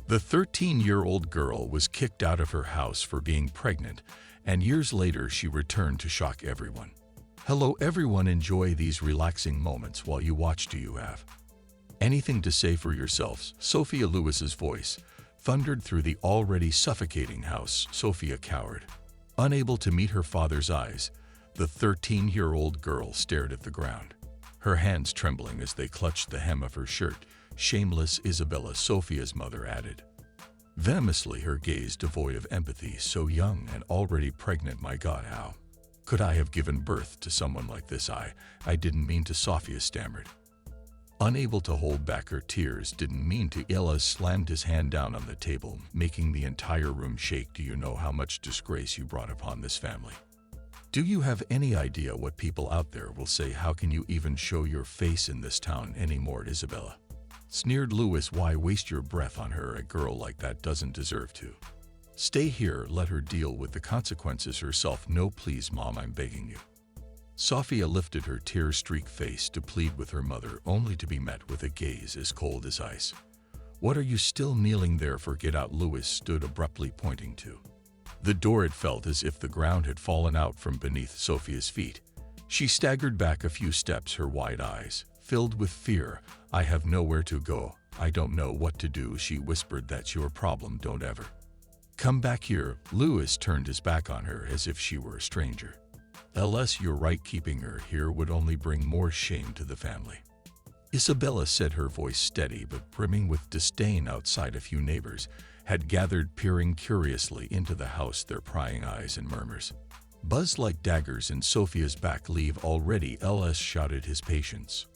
The 13-year-old girl was kicked out of her house for being pregnant, and years later she returned to shock everyone. Hello everyone, enjoy these relaxing moments while you watch. Do you have anything to say for yourselves? Sophia Lewis's voice thundered through the already suffocating house. Sophia cowered. Unable to meet her father's eyes, the 13-year-old girl stared at the ground, her hands trembling as they clutched the hem of her shirt. Shameless Isabella, Sophia's mother added venomously, her gaze devoid of empathy. So young and already pregnant, my God, how could I have given birth to someone like this? I didn't mean to, Sophia stammered. Unable to hold back her tears. Didn't mean to. Ella slammed his hand down on the table, making the entire room shake. Do you know how much disgrace you brought upon this family? Do you have any idea what people out there will say? How can you even show your face in this town anymore? Isabella sneered. Lewis, why waste your breath on her? A girl like that doesn't deserve to stay here. Let her deal with the consequences herself. No, please, Mom, I'm begging you. Sophia lifted her tear-streaked face to plead with her mother, only to be met with a gaze as cold as ice. What are you still kneeling there for? Get out. Lewis stood abruptly, pointing to the door. It felt as if the ground had fallen out from beneath Sophia's feet. She staggered back a few steps, her wide eyes filled with fear. I have nowhere to go. I don't know what to do, she whispered. That's your problem. Don't ever come back here. Lewis turned his back on her as if she were a stranger. Unless you're right, keeping her here would only bring more shame to the family, Isabella said, her voice steady but brimming with disdain. Outside, a few neighbors had gathered, peering curiously into the house, their prying eyes and murmurs buzzed like daggers in Sophia's back. Leave already, Ls shouted, his patience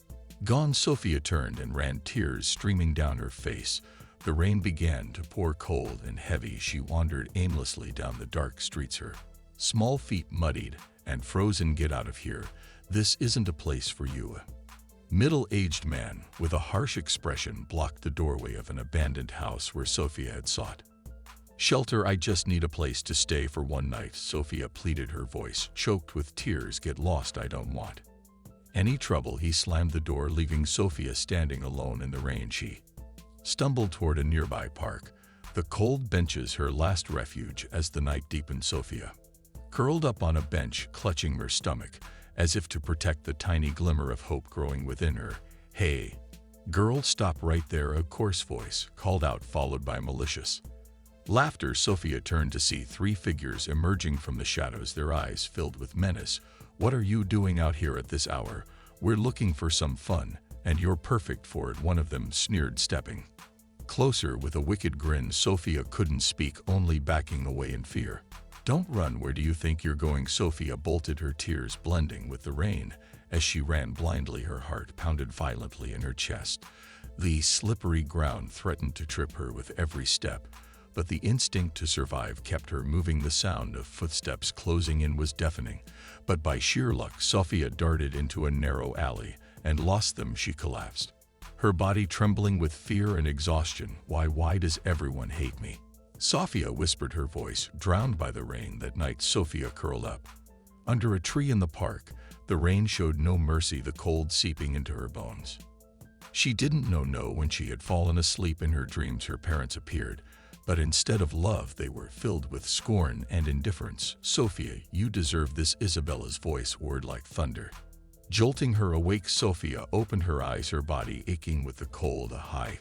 gone. Sophia turned and ran, tears streaming down her face. The rain began to pour, cold and heavy. She wandered aimlessly down the dark streets, her small feet muddied and frozen. Get out of here. This isn't a place for you. A middle-aged man with a harsh expression blocked the doorway of an abandoned house where Sophia had sought shelter. I just need a place to stay for one night, Sophia pleaded, her voice choked with tears. Get lost. I don't want any trouble. He slammed the door, leaving Sophia standing alone in the rain. She stumbled toward a nearby park, the cold benches her last refuge as the night deepened. Sophia curled up on a bench, clutching her stomach as if to protect the tiny glimmer of hope growing within her. Hey, girl, stop right there, a coarse voice called out, followed by malicious laughter. Sophia turned to see three figures emerging from the shadows, their eyes filled with menace. What are you doing out here at this hour? We're looking for some fun, and you're perfect for it, one of them sneered, stepping closer with a wicked grin. Sophia couldn't speak, only backing away in fear. Don't run. Where do you think you're going? Sophia bolted, her tears blending with the rain as she ran blindly. Her heart pounded violently in her chest. The slippery ground threatened to trip her with every step, but the instinct to survive kept her moving. The sound of footsteps closing in was deafening, but by sheer luck, Sophia darted into a narrow alley and lost them. She collapsed, her body trembling with fear and exhaustion. Why does everyone hate me? Sophia whispered, her voice drowned by the rain. That night, Sophia curled up under a tree in the park. The rain showed no mercy, the cold seeping into her bones. She didn't know when she had fallen asleep in her dreams, her parents appeared, but instead of love, they were filled with scorn and indifference. Sophia, you deserve this, Isabella's voice roared like thunder, jolting her awake. Sophia opened her eyes, her body aching with the cold. A high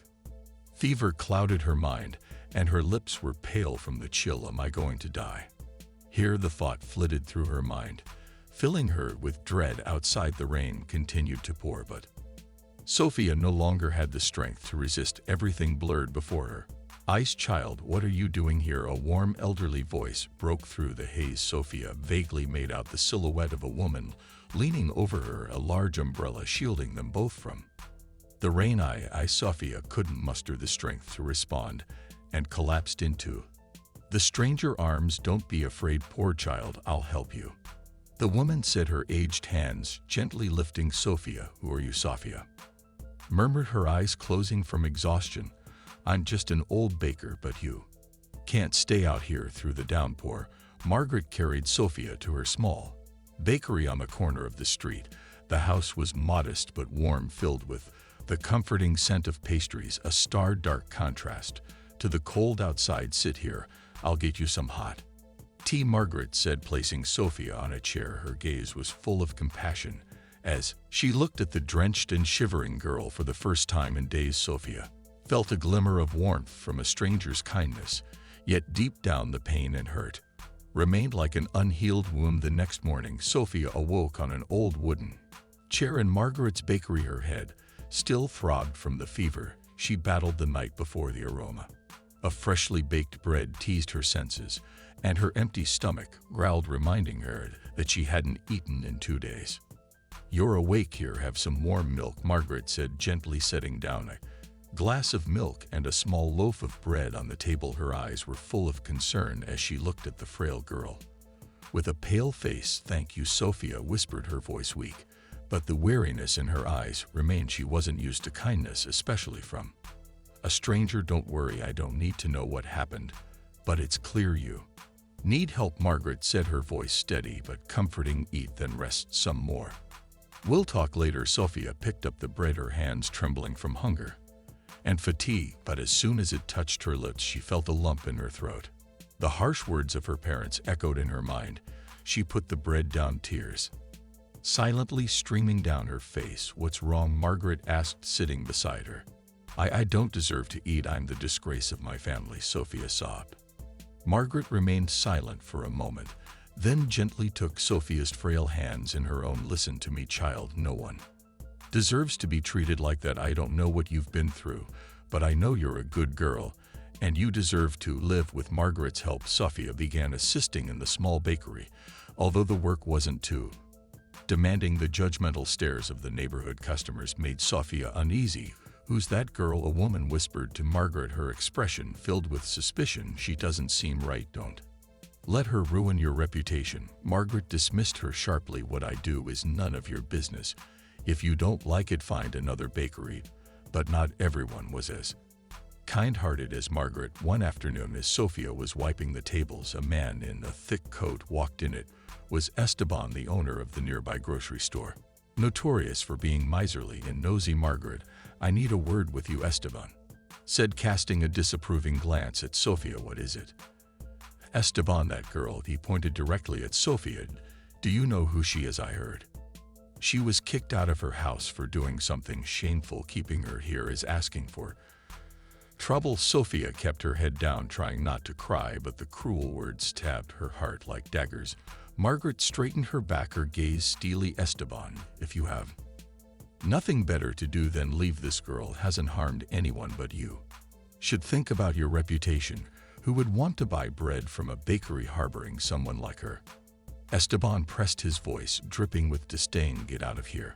fever clouded her mind, and her lips were pale from the chill. Am I going to die here? The thought flitted through her mind, filling her with dread. Outside, the rain continued to pour, but Sophia no longer had the strength to resist. Everything blurred before her. Ice child, what are you doing here? A warm elderly voice broke through the haze. Sophia vaguely made out the silhouette of a woman leaning over her, a large umbrella shielding them both from the rain. Sophia couldn't muster the strength to respond and collapsed into the stranger arms. Don't be afraid, poor child, I'll help you, the woman said, her aged hands gently lifting Sophia. Who are you? Sophia murmured, her eyes closing from exhaustion. I'm just an old baker, but you can't stay out here through the downpour. Margaret carried Sophia to her small bakery on the corner of the street. The house was modest but warm, filled with the comforting scent of pastries, a stark dark contrast To the cold outside, sit here. I'll get you some hot tea, Margaret said, placing Sophia on a chair. Her gaze was full of compassion as she looked at the drenched and shivering girl for the first time in days. Sophia felt a glimmer of warmth from a stranger's kindness, yet deep down the pain and hurt remained like an unhealed wound. The next morning, Sophia awoke on an old wooden chair in Margaret's bakery. Her head still throbbed from the fever she battled the night before. The aroma of freshly baked bread teased her senses, and her empty stomach growled, reminding her that she hadn't eaten in 2 days. "You're awake here, have some warm milk," Margaret said gently, setting down a glass of milk and a small loaf of bread on the table. Her eyes were full of concern as she looked at the frail girl. With a pale face, "Thank you," Sophia whispered, her voice weak, but the weariness in her eyes remained. She wasn't used to kindness, especially from a stranger. "Don't worry, I don't need to know what happened, but it's clear you need help," Margaret said, her voice steady but comforting. "Eat, then rest some more. We'll talk later." Sophia picked up the bread, her hands trembling from hunger and fatigue, but as soon as it touched her lips, she felt a lump in her throat. The harsh words of her parents echoed in her mind. She put the bread down, tears silently streaming down her face. "What's wrong?" Margaret asked, sitting beside her. I don't deserve to eat. I'm the disgrace of my family," Sophia sobbed. Margaret remained silent for a moment, then gently took Sophia's frail hands in her own. "Listen to me, child. No one deserves to be treated like that. I don't know what you've been through, but I know you're a good girl, and you deserve to live." With Margaret's help, Sophia began assisting in the small bakery, although the work wasn't too demanding. The judgmental stares of the neighborhood customers made Sophia uneasy. "Who's that girl?" a woman whispered to Margaret, her expression filled with suspicion. "She doesn't seem right. Don't let her ruin your reputation." Margaret dismissed her sharply. "What I do is none of your business. If you don't like it, find another bakery." But not everyone was as kind-hearted as Margaret. One afternoon, as Sophia was wiping the tables, a man in a thick coat walked in. It was Esteban, the owner of the nearby grocery store, notorious for being miserly and nosy. "Margaret, I need a word with you," Esteban said, casting a disapproving glance at Sophia. "What is it?" "Esteban, that girl," he pointed directly at Sophia. "Do you know who she is? I heard she was kicked out of her house for doing something shameful. Keeping her here is asking for trouble." Sophia kept her head down, trying not to cry, but the cruel words stabbed her heart like daggers. Margaret straightened her back, her gaze steely. "Esteban, if you have nothing better to do, then leave. This girl hasn't harmed anyone, but you should think about your reputation. Who would want to buy bread from a bakery harboring someone like her?" Esteban pressed, his voice dripping with disdain. "Get out of here,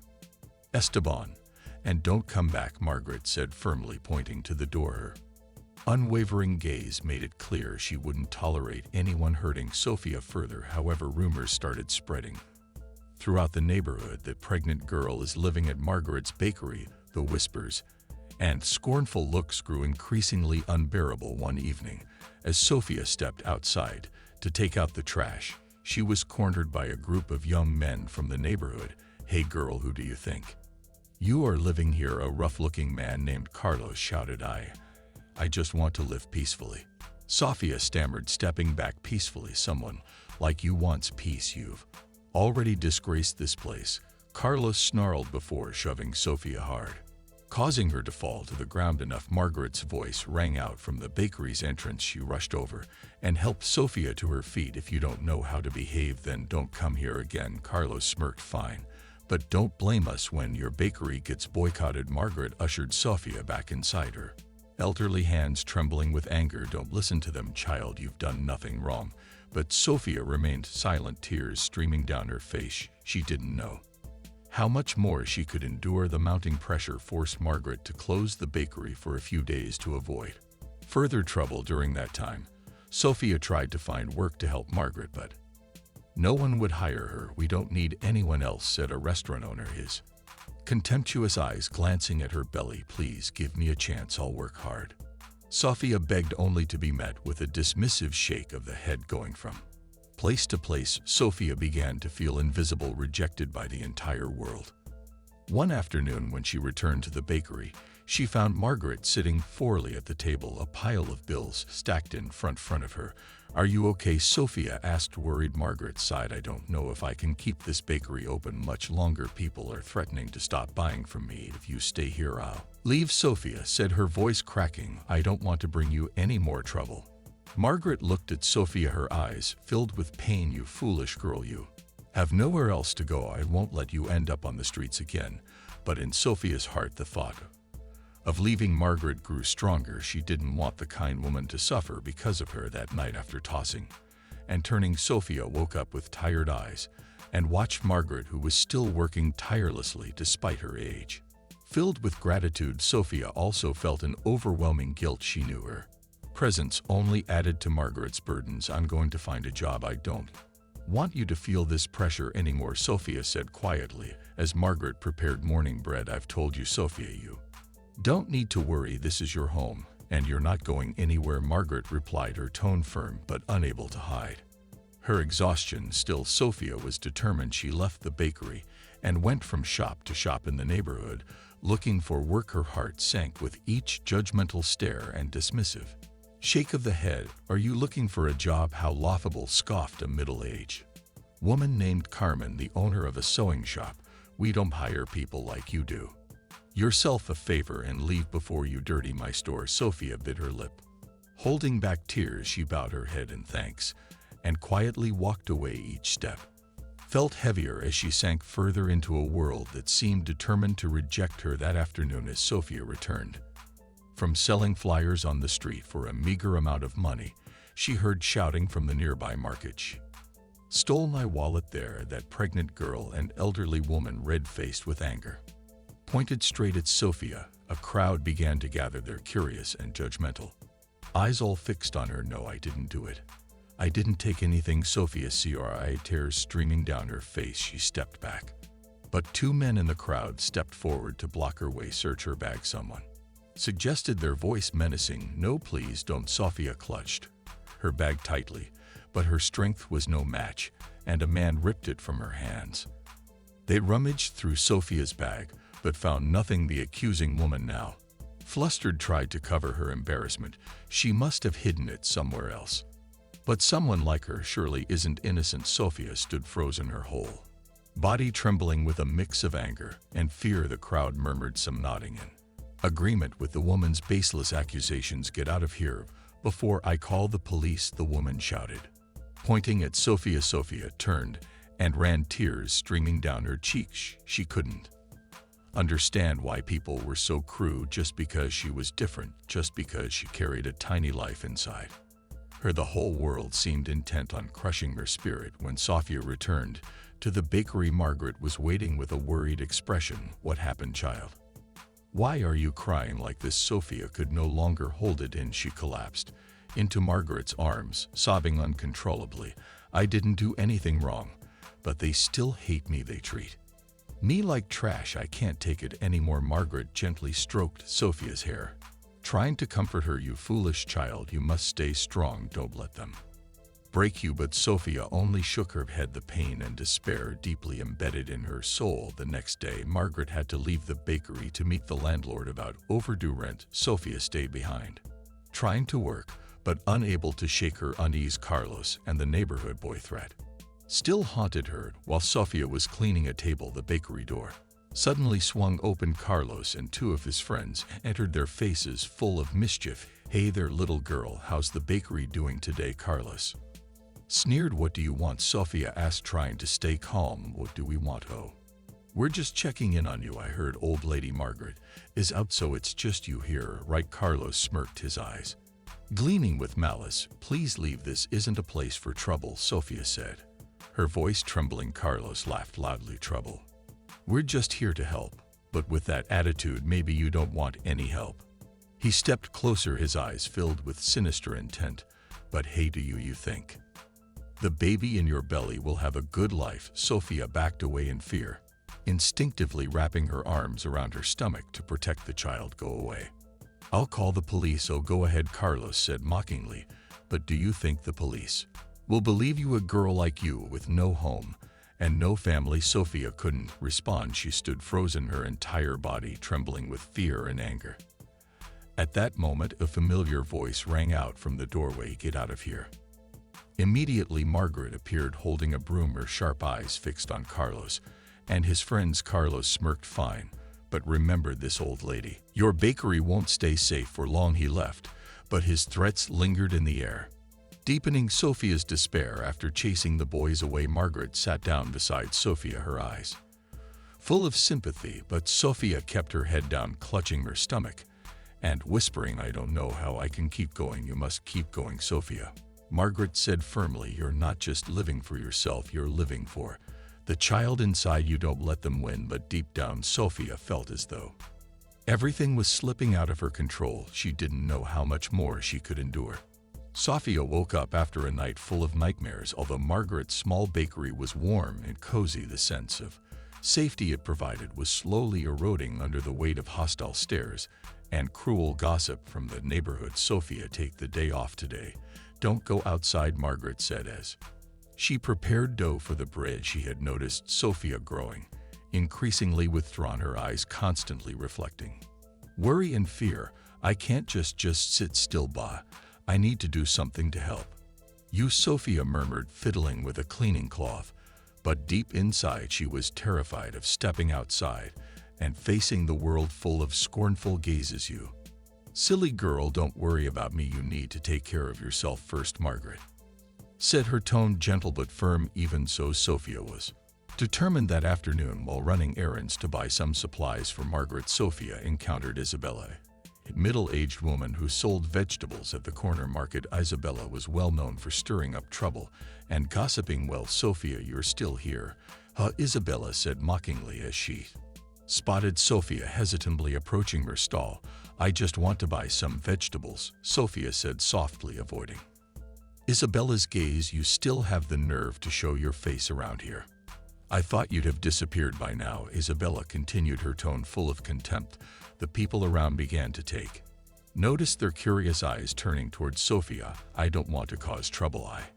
Esteban, and don't come back," Margaret said firmly, pointing to the door. Her unwavering gaze made it clear she wouldn't tolerate anyone hurting Sophia further. However, rumors started spreading throughout the neighborhood that pregnant girl is living at Margaret's bakery. The whispers and scornful looks grew increasingly unbearable. One evening, as Sophia stepped outside to take out the trash, she was cornered by a group of young men from the neighborhood. "Hey girl, who do you think you are living here?" A rough-looking man named Carlos shouted. I just want to live peacefully," Sophia stammered, stepping back. "Peacefully? Someone like you wants peace. You've already disgraced this place," Carlos snarled before shoving Sophia hard, causing her to fall to the ground. "Enough!" Margaret's voice rang out from the bakery's entrance. She rushed over and helped Sophia to her feet. "If you don't know how to behave, then don't come here again," Carlos smirked. "Fine, but don't blame us when your bakery gets boycotted." Margaret ushered Sophia back inside, her elderly hands trembling with anger. "Don't listen to them, child. You've done nothing wrong." But Sophia remained silent, tears streaming down her face. She didn't know how much more she could endure. The mounting pressure forced Margaret to close the bakery for a few days to avoid further trouble. During that time, Sophia tried to find work to help Margaret, but no one would hire her. "We don't need anyone else," said a restaurant owner, his contemptuous eyes glancing at her belly. "Please give me a chance. I'll work hard." Sophia begged, only to be met with a dismissive shake of the head. Going from place to place, Sophia began to feel invisible, rejected by the entire world. One afternoon, when she returned to the bakery, She found Margaret sitting forlornly at the table, a pile of bills stacked in front of her. "Are you okay?" Sophia asked. Worried Margaret sighed. "I don't know if I can keep this bakery open much longer. People are threatening to stop buying from me. If you stay here, I'll leave." Sophia said, her voice cracking. "I don't want to bring you any more trouble." Margaret looked at Sophia, her eyes filled with pain. "You foolish girl, you have nowhere else to go. I won't let you end up on the streets again." But in Sophia's heart, the thought of leaving Margaret grew stronger. She didn't want the kind woman to suffer because of her. That night, after tossing and turning, Sophia woke up with tired eyes and watched Margaret, who was still working tirelessly despite her age. Filled with gratitude, Sophia also felt an overwhelming guilt. She knew her presence only added to Margaret's burdens. "I'm going to find a job. I don't want you to feel this pressure anymore," Sophia said quietly as Margaret prepared morning bread. "I've told you, Sophia, you don't need to worry. This is your home, and you're not going anywhere," Margaret replied, her tone firm but unable to hide her exhaustion. Still, Sophia was determined. She left the bakery and went from shop to shop in the neighborhood, looking for work. Her heart sank with each judgmental stare and dismissive shake of the head. "Are you looking for a job? How laughable," scoffed a middle-aged woman named Carmen, the owner of a sewing shop. "We don't hire people like you do. Yourself a favor and leave before you dirty my store." Sophia bit her lip. Holding back tears, she bowed her head in thanks and quietly walked away. Each step felt heavier as she sank further into a world that seemed determined to reject her. That afternoon, as Sophia returned from selling flyers on the street for a meager amount of money, she heard shouting from the nearby market. "She stole my wallet there." That pregnant girl and elderly woman, red-faced with anger, pointed straight at Sophia. A crowd began to gather, their curious and judgmental eyes all fixed on her. "No, I didn't do it. I didn't take anything." Sophia cried, tears streaming down her face. She stepped back, but two men in the crowd stepped forward to block her way. "Search her bag," someone suggested, their voice menacing. "No, please don't." Sophia clutched her bag tightly, but her strength was no match, and a man ripped it from her hands. They rummaged through Sophia's bag, but found nothing. The accusing woman, now flustered, tried to cover her embarrassment. She must have hidden it somewhere else. But someone like her surely isn't innocent. Sophia stood frozen, her whole body trembling with a mix of anger and fear. The crowd murmured, some nodding in agreement with the woman's baseless accusations. "Get out of here before I call the police," the woman shouted, pointing at Sophia. Sophia turned and ran, tears streaming down her cheeks. She couldn't understand why people were so cruel just because she was different, just because she carried a tiny life inside her. The whole world seemed intent on crushing her spirit. When Sophia returned to the bakery, Margaret was waiting with a worried expression. "What happened, child? Why are you crying like this?" Sophia could no longer hold it in. She collapsed into Margaret's arms, sobbing uncontrollably. "I didn't do anything wrong, but they still hate me. They treat me like trash. I can't take it anymore." Margaret gently stroked Sophia's hair, trying to comfort her. "You foolish child, you must stay strong. Don't let them break you." But Sophia only shook her head, the pain and despair deeply embedded in her soul. The next day, Margaret had to leave the bakery to meet the landlord about overdue rent. Sophia stayed behind, trying to work, but unable to shake her unease. Carlos and the neighborhood boy threat still haunted her. While Sophia was cleaning a table, the bakery door suddenly swung open. Carlos and two of his friends entered, their faces full of mischief. "Hey there, little girl, how's the bakery doing today?" Carlos sneered. "What do you want?" Sophia asked, trying to stay calm. "What do we want? Oh, we're just checking in on you. I heard old lady Margaret is out, so it's just you here, right?" Carlos smirked, his eyes gleaming with malice. "Please leave. This isn't a place for trouble," Sophia said, her voice trembling. Carlos laughed loudly. "Trouble? We're just here to help." "But with that attitude, maybe you don't want any help." He stepped closer, his eyes filled with sinister intent. "But hey, do you think the baby in your belly will have a good life?" Sophia backed away in fear, instinctively wrapping her arms around her stomach to protect the child. "Go away. I'll call the police." "Oh, go ahead," Carlos said mockingly. "But do you think the police will believe you, a girl like you with no home And no family. Sophia couldn't respond. She stood frozen, her entire body trembling with fear and anger. At that moment, a familiar voice rang out from the doorway, "Get out of here." Immediately, Margaret appeared holding a broom, her sharp eyes fixed on Carlos and his friends. Carlos smirked. "Fine, but remember this, old lady. Your bakery won't stay safe for long." He left, but his threats lingered in the air, deepening Sophia's despair. After chasing the boys away, Margaret sat down beside Sophia, her eyes full of sympathy, but Sophia kept her head down, clutching her stomach and whispering, "I don't know how I can keep going." "You must keep going, Sophia," Margaret said firmly. "You're not just living for yourself, you're living for the child inside you. Don't let them win." But deep down, Sophia felt as though everything was slipping out of her control. She didn't know how much more she could endure. Sophia woke up after a night full of nightmares. Although Margaret's small bakery was warm and cozy, the sense of safety it provided was slowly eroding under the weight of hostile stares and cruel gossip from the neighborhood. "Sophia, take the day off today. Don't go outside," Margaret said as she prepared dough for the bread. She had noticed Sophia growing increasingly withdrawn, her eyes constantly reflecting worry and fear. "I can't just sit still, Ba. I need to do something to help you," Sophia murmured, fiddling with a cleaning cloth. But deep inside, she was terrified of stepping outside and facing the world full of scornful gazes. "You silly girl, don't worry about me. You need to take care of yourself first," Margaret said, her tone gentle but firm. Even so, Sophia was determined. That afternoon, while running errands to buy some supplies for Margaret, Sophia encountered Isabella, a middle-aged woman who sold vegetables at the corner market. Isabella was well known for stirring up trouble and gossiping. "Well, Sophia, you're still here, huh?" Isabella said mockingly as she spotted Sophia hesitantly approaching her stall. "I just want to buy some vegetables," Sophia said softly, avoiding Isabella's gaze. "You still have the nerve to show your face around here? I thought you'd have disappeared by now," Isabella continued, her tone full of contempt. The people around began to take notice, their curious eyes turning towards Sophia. "I don't want to cause trouble. I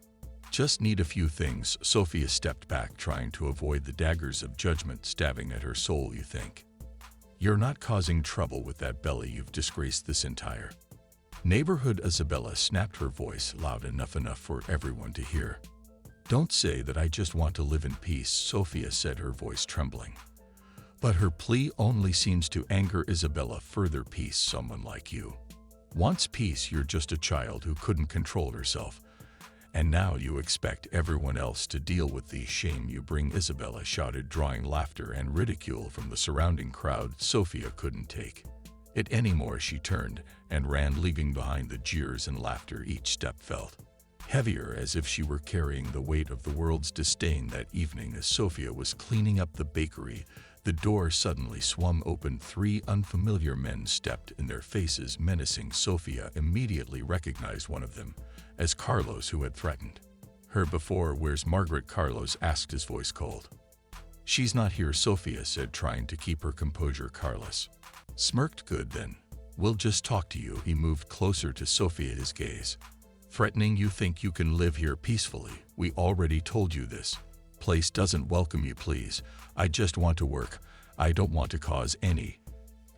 just need a few things." Sophia stepped back, trying to avoid the daggers of judgment stabbing at her soul. "You think you're not causing trouble with that belly? You've disgraced this entire neighborhood." Isabella snapped, her voice loud enough for everyone to hear. "Don't say that. I just want to live in peace," Sophia said, her voice trembling. But her plea only seems to anger Isabella further. "Peace? Someone like you wants peace. You're just a child who couldn't control herself, and now you expect everyone else to deal with the shame you bring," Isabella shouted, drawing laughter and ridicule from the surrounding crowd. Sophia couldn't take it anymore. She turned and ran, leaving behind the jeers and laughter. Each step felt heavier, as if she were carrying the weight of the world's disdain. That evening, as Sophia was cleaning up the bakery, the door suddenly swung open. 3 unfamiliar men stepped in, their faces menacing. Sophia immediately recognized one of them as Carlos, who had threatened her before. "Where's Margaret?" Carlos asked, his voice cold. "She's not here," Sophia said, trying to keep her composure. Carlos smirked. "Good, then we'll just talk to you." He moved closer to Sophia, his gaze threatening. "You think you can live here peacefully? We already told you this place doesn't welcome you. Please, I just want to work. I don't want to cause any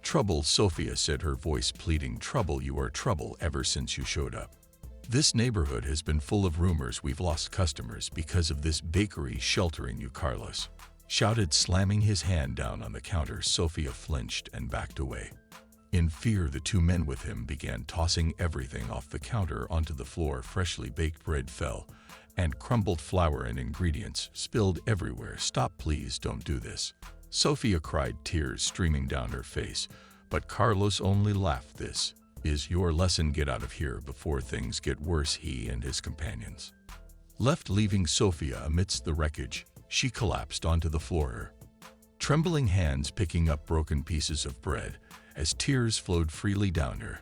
trouble," Sophia said, her voice pleading. "Trouble? You are trouble ever since you showed up. This neighborhood has been full of rumors. We've lost customers because of this bakery sheltering you," Carlos shouted, slamming his hand down on the counter. Sophia flinched and backed away. In fear, the 2 men with him began tossing everything off the counter onto the floor. Freshly baked bread fell, and crumbled flour and ingredients spilled everywhere. "Stop, please, don't do this," Sophia cried, tears streaming down her face. But Carlos only laughed. "This is your lesson. Get out of here before things get worse." He and his companions left, leaving Sophia amidst the wreckage. She collapsed onto the floor, her trembling hands picking up broken pieces of bread as tears flowed freely down her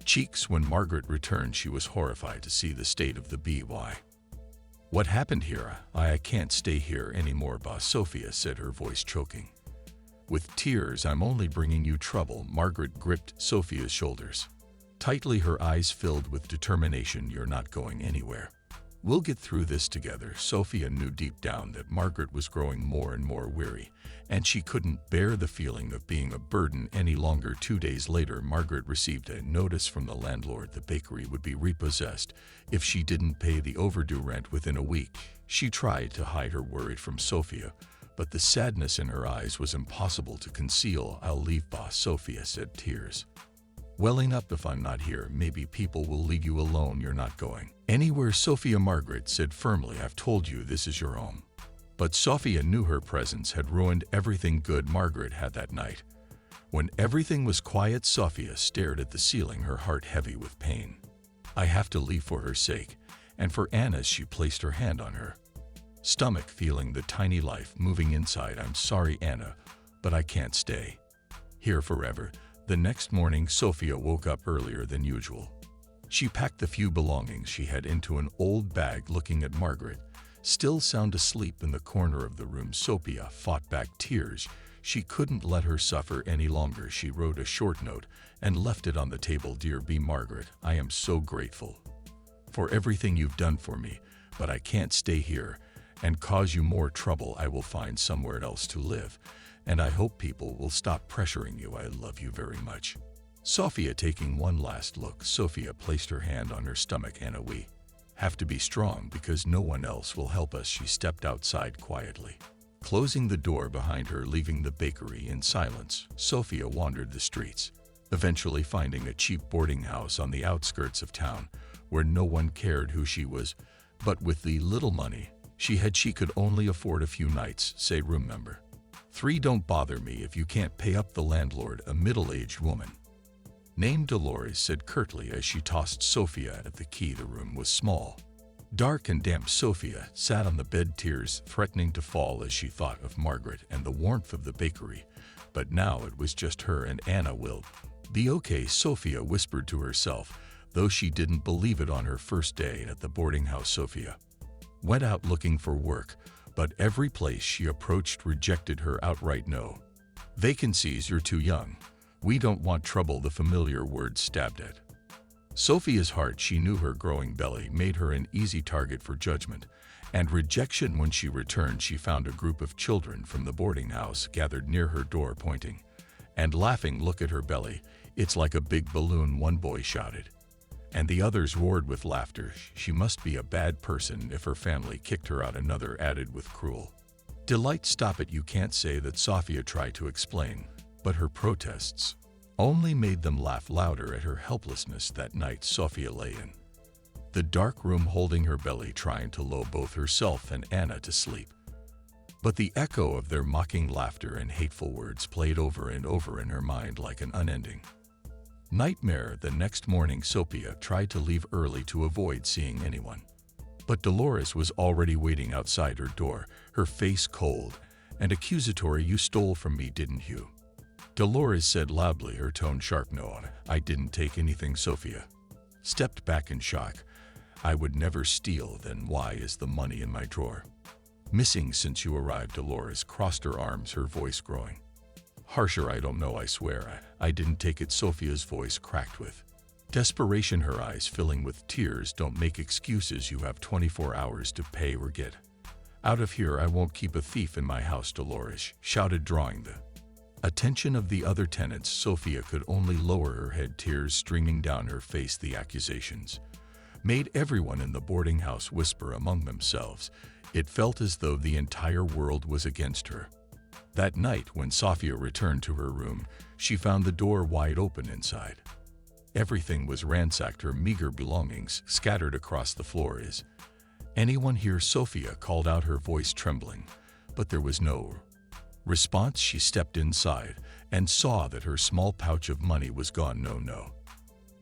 cheeks. When Margaret returned, she was horrified to see the state of the BY. "What happened here? I can't stay here anymore, boss," Sophia said, her voice choking with tears. "I'm only bringing you trouble." Margaret gripped Sophia's shoulders tightly, her eyes filled with determination. "You're not going anywhere. We'll get through this together. Sophia knew deep down that Margaret was growing more and more weary, and she couldn't bear the feeling of being a burden any longer. 2 days later, Margaret received a notice from the landlord. The bakery would be repossessed if she didn't pay the overdue rent within a week. She tried to hide her worry from Sophia, but the sadness in her eyes was impossible to conceal. "I'll leave, boss," Sophia said, tears welling up. "If I'm not here, maybe people will leave you alone. You're not going anywhere." Sophia, Margaret said firmly, "I've told you this is your home." But Sophia knew her presence had ruined everything good Margaret had that night. When everything was quiet, Sophia stared at the ceiling, her heart heavy with pain. "I have to leave for her sake, and for Anna's." She placed her hand on her stomach, feeling the tiny life moving inside. "I'm sorry, Anna, but I can't stay here forever." The next morning, Sophia woke up earlier than usual. She packed the few belongings she had into an old bag. Looking at Margaret, still sound asleep in the corner of the room, Sophia fought back tears. She couldn't let her suffer any longer. She wrote a short note and left it on the table. "Dear B. Margaret, I am so grateful for everything you've done for me, but I can't stay here and cause you more trouble. I will find somewhere else to live, and I hope people will stop pressuring you. I love you very much." Sophia, taking one last look, Sophia placed her hand on her stomach. "Anna, we have to be strong because no one else will help us." She stepped outside quietly, closing the door behind her. Leaving the bakery in silence, Sophia wandered the streets, eventually finding a cheap boarding house on the outskirts of town where no one cared who she was. But with the little money she had, she could only afford a few nights. "Say room number 3. Don't bother me if you can't pay up." The landlord, a middle-aged woman named Dolores, said curtly as she tossed Sophia at the key. The room was small, dark and damp. Sophia sat on the bed, tears threatening to fall as she thought of Margaret and the warmth of the bakery. But now it was just her and Anna. "Will be okay," Sophia whispered to herself, though she didn't believe it. On her first day at the boarding house, Sophia went out looking for work, but every place she approached rejected her outright. "No vacancies, you're too young. We don't want trouble." The familiar words stabbed at Sophia's heart. She knew her growing belly made her an easy target for judgment and rejection. When she returned, she found a group of children from the boarding house gathered near her door, pointing and laughing. "Look at her belly. It's like a big balloon," one boy shouted, and the others roared with laughter. "She must be a bad person if her family kicked her out," another added with cruel delight. "Stop it, you can't say that." Sophia tried to explain, but her protests only made them laugh louder at her helplessness. That night, Sophia lay in the dark room holding her belly, trying to lull both herself and Anna to sleep. But the echo of their mocking laughter and hateful words played over and over in her mind like an unending nightmare. The next morning, Sophia tried to leave early to avoid seeing anyone, but Dolores was already waiting outside her door, her face cold and accusatory. "You stole from me, didn't you?" Dolores said loudly, her tone sharp. "No, I didn't take anything." Sophia stepped back in shock. "I would never steal. Then why is the money in my drawer missing since you arrived?" Dolores crossed her arms, her voice growing harsher. "I don't know, I swear. I didn't take it." Sophia's voice cracked with desperation, her eyes filling with tears. "Don't make excuses. You have 24 hours to pay or get out of here." "I won't keep a thief in my house," Dolores shouted, drawing the attention of the other tenants. Sophia could only lower her head, tears streaming down her face. The accusations made everyone in the boarding house whisper among themselves. It felt as though the entire world was against her. That night, when Sophia returned to her room, she found the door wide open inside. Everything was ransacked, her meager belongings scattered across the floor. "Is anyone here?" Sophia called out, her voice trembling, but there was no response. She stepped inside and saw that her small pouch of money was gone. No.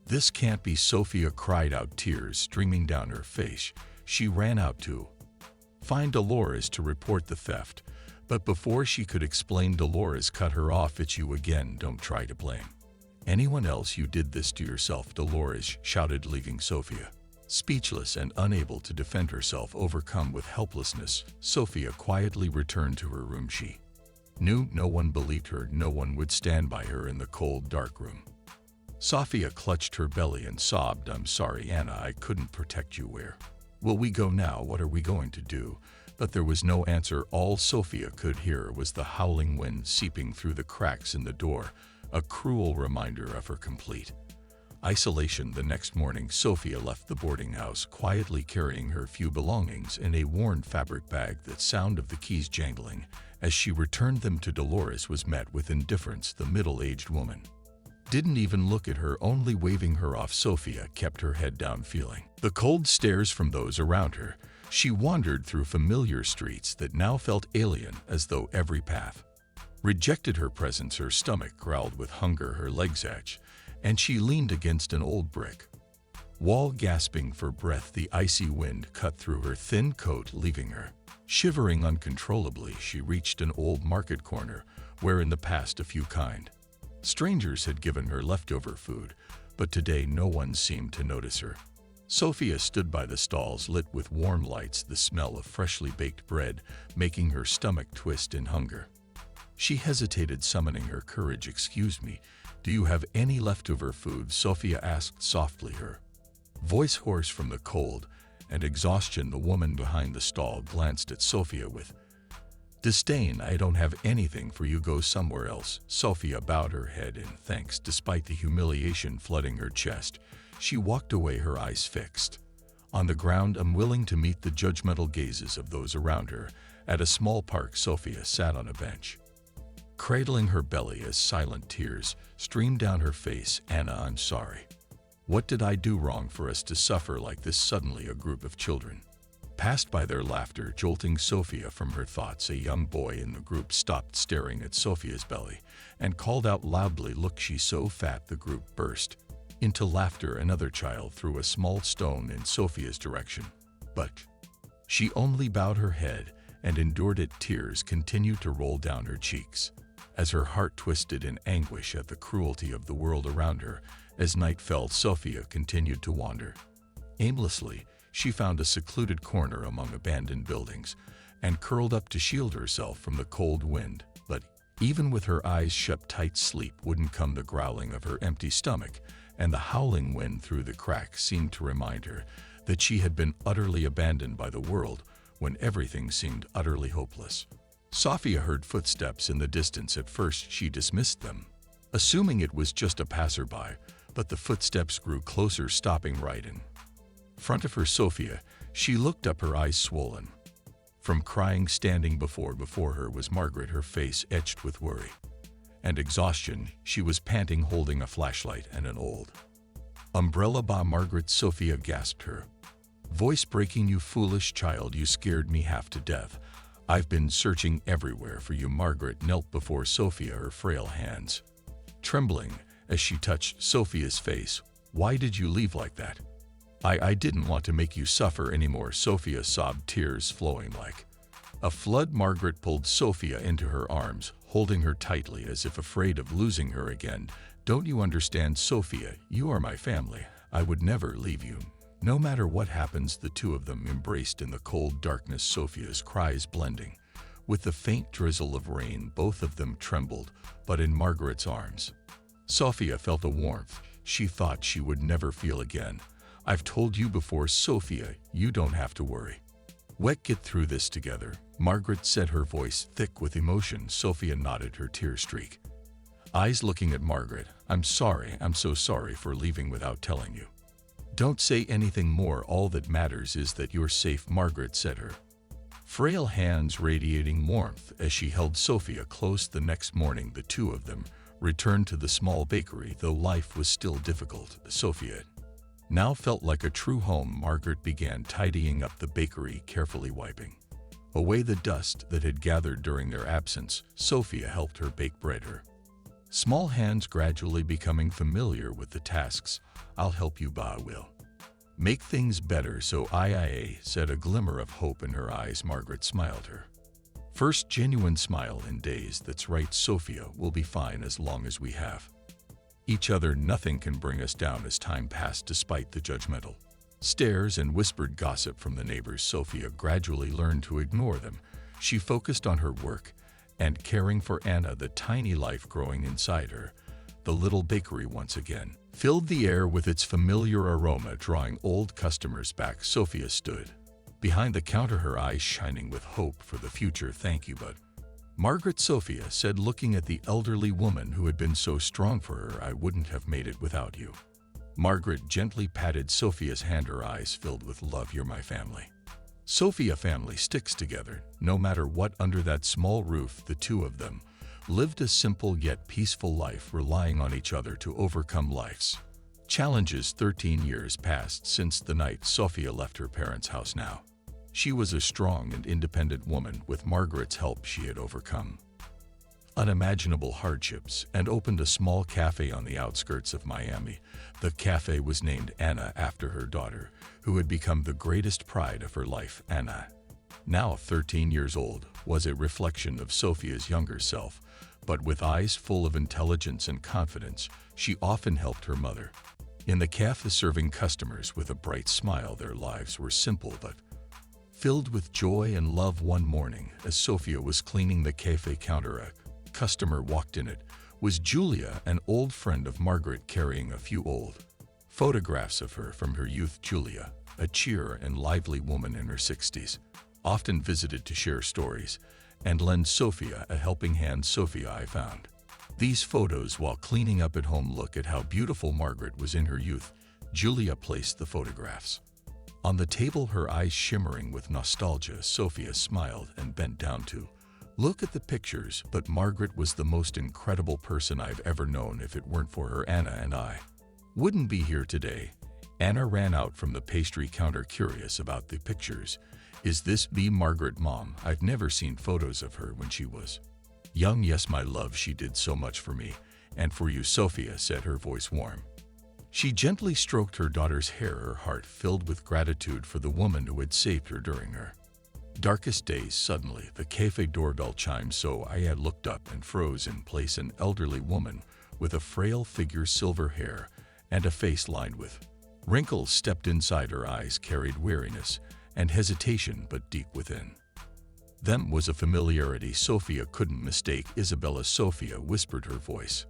This can't be." Sophia cried out, tears streaming down her face. She ran out to find Dolores to report the theft, but before she could explain, Dolores cut her off. "It's you again. Don't try to blame anyone else. You did this to yourself," Dolores shouted, leaving Sophia speechless and unable to defend herself. Overcome with helplessness, Sophia quietly returned to her room. She knew no one believed her. No one would stand by her in the cold, dark room. Sophia clutched her belly and sobbed, "I'm sorry, Anna. I couldn't protect you. Where Will we go now? What are we going to do? But there was no answer. All Sophia could hear was the howling wind seeping through the cracks in the door, a cruel reminder of her complete isolation. The next morning, Sophia left the boarding house, quietly carrying her few belongings in a worn fabric bag. The sound of the keys jangling as she returned them to Dolores was met with indifference. The middle-aged woman didn't even look at her, only waving her off. Sophia kept her head down, feeling the cold stares from those around her. She wandered through familiar streets that now felt alien, as though every path rejected her presence. Her stomach growled with hunger, her legs ached, and she leaned against an old brick wall, gasping for breath. The icy wind cut through her thin coat, leaving her shivering uncontrollably. She reached an old market corner where in the past a few kind strangers had given her leftover food, but today no one seemed to notice her. Sophia stood by the stalls lit with warm lights, the smell of freshly baked bread making her stomach twist in hunger. She hesitated, summoning her courage. "Excuse me, do you have any leftover food?" Sophia asked softly, her voice hoarse from the cold and exhaustion. The woman behind the stall glanced at Sophia with disdain. "I don't have anything for you. Go somewhere else." Sophia bowed her head in thanks. Despite the humiliation flooding her chest, she walked away, her eyes fixed on the ground, unwilling to meet the judgmental gazes of those around her. At a small park, Sophia sat on a bench, cradling her belly as silent tears streamed down her face. "Anna, I'm sorry. What did I do wrong for us to suffer like this?" Suddenly, a group of children passed by, their laughter jolting Sophia from her thoughts. A young boy in the group stopped staring at Sophia's belly and called out loudly, "Look, she's so fat." The group burst into laughter. Another child threw a small stone in Sophia's direction, but she only bowed her head and endured it. Tears continued to roll down her cheeks as her heart twisted in anguish at the cruelty of the world around her. As night fell, Sophia continued to wander aimlessly. She found a secluded corner among abandoned buildings and curled up to shield herself from the cold wind. But even with her eyes shut tight, sleep wouldn't come. The growling of her empty stomach and the howling wind through the cracks seemed to remind her that she had been utterly abandoned by the world when everything seemed utterly hopeless. Sophia heard footsteps in the distance. At first, she dismissed them, assuming it was just a passerby, but the footsteps grew closer, stopping right in front of her. Sophia, she looked up, her eyes swollen from crying. Standing before her was Margaret, her face etched with worry and exhaustion. She was panting, holding a flashlight and an old umbrella. "Bah, Margaret," Sophia gasped, her voice breaking. "You foolish child, you scared me half to death. I've been searching everywhere for you." Margaret knelt before Sophia, her frail hands trembling as she touched Sophia's face. "Why did you leave like that? I didn't want to make you suffer anymore." Sophia sobbed, tears flowing like a flood. Margaret pulled Sophia into her arms, holding her tightly as if afraid of losing her again. "Don't you understand, Sophia? You are my family. I would never leave you, no matter what happens." The two of them embraced in the cold darkness, Sophia's cries blending with the faint drizzle of rain. Both of them trembled, but in Margaret's arms, Sophia felt a warmth she thought she would never feel again. "I've told you before, Sophia, you don't have to worry. We'll get through this together," Margaret said, her voice thick with emotion. Sophia nodded, her tear-streaked eyes looking at Margaret. I'm so sorry for leaving without telling you." "Don't say anything more. All that matters is that you're safe," Margaret said, her frail hands radiating warmth as she held Sophia close. The next morning, the two of them returned to the small bakery. Though life was still difficult, Sophia now felt like a true home. Margaret began tidying up the bakery, carefully wiping away the dust that had gathered during their absence. Sophia helped her bake bread, her small hands gradually becoming familiar with the tasks. "I'll help you, Ba. Will make things better, so I said, a glimmer of hope in her eyes. Margaret smiled, her first genuine smile in days. "That's right, Sophia. We'll be fine as long as we have each other. Nothing can bring us down." As time passed, despite the judgmental stares and whispered gossip from the neighbors, Sophia gradually learned to ignore them. She focused on her work and caring for Anna, the tiny life growing inside her. The little bakery once again filled the air with its familiar aroma, drawing old customers back. Sophia stood behind the counter, her eyes shining with hope for the future. "Thank you, but Margaret," Sophia said, looking at the elderly woman who had been so strong for her. "I wouldn't have made it without you." Margaret gently patted Sophia's hand, her eyes filled with love. "You're my family." Sophia family sticks together, no matter what. Under that small roof, the two of them lived a simple yet peaceful life, relying on each other to overcome life's challenges. 13 years passed since the night Sophia left her parents' house. Now, she was a strong and independent woman. With Margaret's help, she had overcome unimaginable hardships and opened a small cafe on the outskirts of Miami. The cafe was named Anna after her daughter, who had become the greatest pride of her life. Anna, now 13 years old, was a reflection of Sophia's younger self, but with eyes full of intelligence and confidence. She often helped her mother in the cafe, serving customers with a bright smile. Their lives were simple but filled with joy and love. One morning, as Sophia was cleaning the cafe counter, a customer walked in. It was Julia, an old friend of Margaret, carrying a few old photographs of her from her youth. Julia, a cheery and lively woman in her 60s, often visited to share stories and lend Sophia a helping hand. "Sophia, I found these photos while cleaning up at home. Look at how beautiful Margaret was in her youth." Julia placed the photographs on the table, her eyes shimmering with nostalgia. Sophia smiled and bent down to look at the pictures. "But Margaret was the most incredible person I've ever known. If it weren't for her, Anna and I wouldn't be here today." Anna ran out from the pastry counter, curious about the pictures. "Is this be Margaret, Mom? I've never seen photos of her when she was young." "Yes, my love, she did so much for me and for you," Sophia said, her voice warm. She gently stroked her daughter's hair, her heart filled with gratitude for the woman who had saved her during her darkest days. Suddenly, the cafe doorbell chimed. So I had looked up and froze in place. An elderly woman with a frail figure, silver hair, and a face lined with wrinkles stepped inside. Her eyes carried weariness and hesitation, but deep within them was a familiarity Sophia couldn't mistake. "Isabella," Sophia whispered, her voice